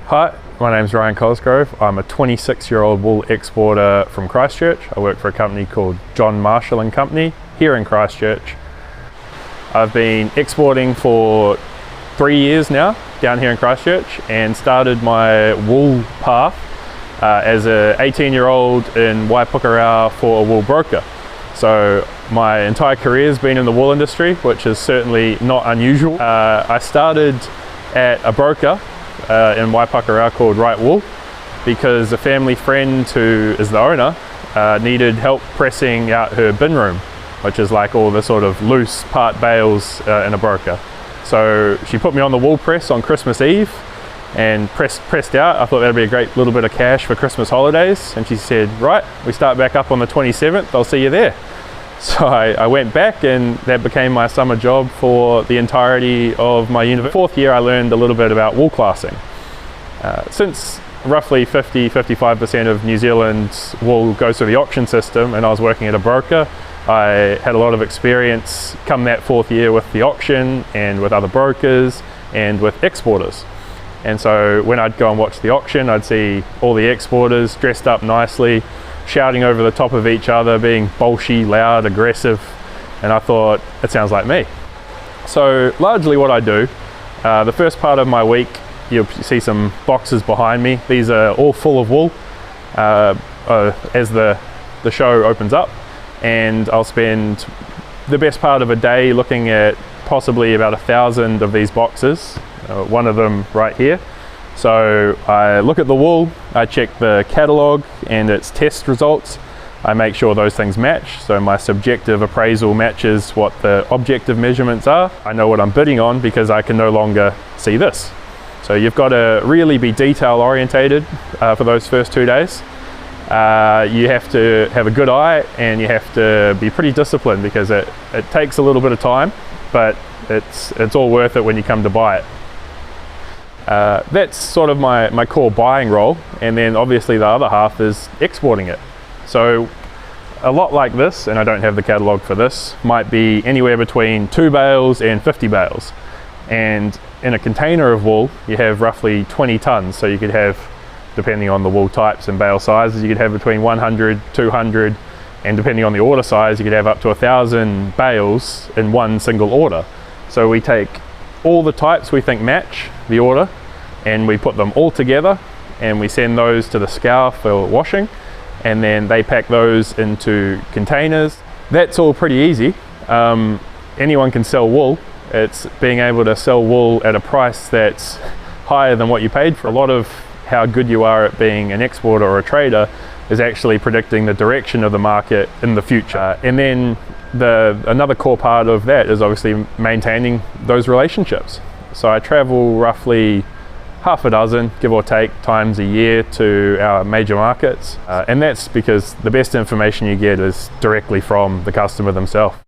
Hi, my name's Ryan Cosgrove. I'm a 26-year-old wool exporter from Christchurch. I work for a company called John Marshall and Company here in Christchurch. I've been exporting for 3 years now down here in Christchurch and started my wool path as an 18-year-old in Waipukurau for a wool broker. So my entire career has been in the wool industry, which is certainly not unusual. I started at a broker in Waipukurau called Right Wool because a family friend who is the owner needed help pressing out her bin room, which is like all the sort of loose part bales in a broker. So she put me on the wool press on Christmas Eve and pressed out. I thought that'd be a great little bit of cash for Christmas holidays, and she said, right, we start back up on the 27th, I'll see you there. So I went back, and that became my summer job for the entirety of my university. Fourth year I learned a little bit about wool classing. Since roughly 50–55% of New Zealand's wool goes through the auction system, and I was working at a broker, I had a lot of experience come that fourth year with the auction and with other brokers and with exporters. And so when I'd go and watch the auction, I'd see all the exporters dressed up nicely, shouting over the top of each other, being bolshy, loud, aggressive, and I thought, it sounds like me. So largely what I do, the first part of my week, you'll see some boxes behind me. These are all full of wool as the show opens up, and I'll spend the best part of a day looking at possibly about 1,000 of these boxes, one of them right here. So I look at the wool, I check the catalogue and its test results, I make sure those things match, so my subjective appraisal matches what the objective measurements are. I know what I'm bidding on because I can no longer see this. So you've got to really be detail orientated for those first 2 days. You have to have a good eye, and you have to be pretty disciplined because it takes a little bit of time, but it's all worth it when you come to buy it. That's sort of my core buying role, and then obviously the other half is exporting it. So a lot like this, and I don't have the catalogue for this, might be anywhere between 2 bales and 50 bales. And in a container of wool, you have roughly 20 tons. So you could have, depending on the wool types and bale sizes, you could have between 100, 200, and depending on the order size, you could have up to 1,000 bales in one single order. So we take all the types we think match the order, and we put them all together, and we send those to the scour for washing, and then they pack those into containers. That's all pretty easy. Anyone can sell wool. It's being able to sell wool at a price that's higher than what you paid for. A lot of how good you are at being an exporter or a trader is actually predicting the direction of the market in the future. And then another core part of that is obviously maintaining those relationships. So I travel roughly half a dozen, give or take, times a year to our major markets. And that's because the best information you get is directly from the customer themselves.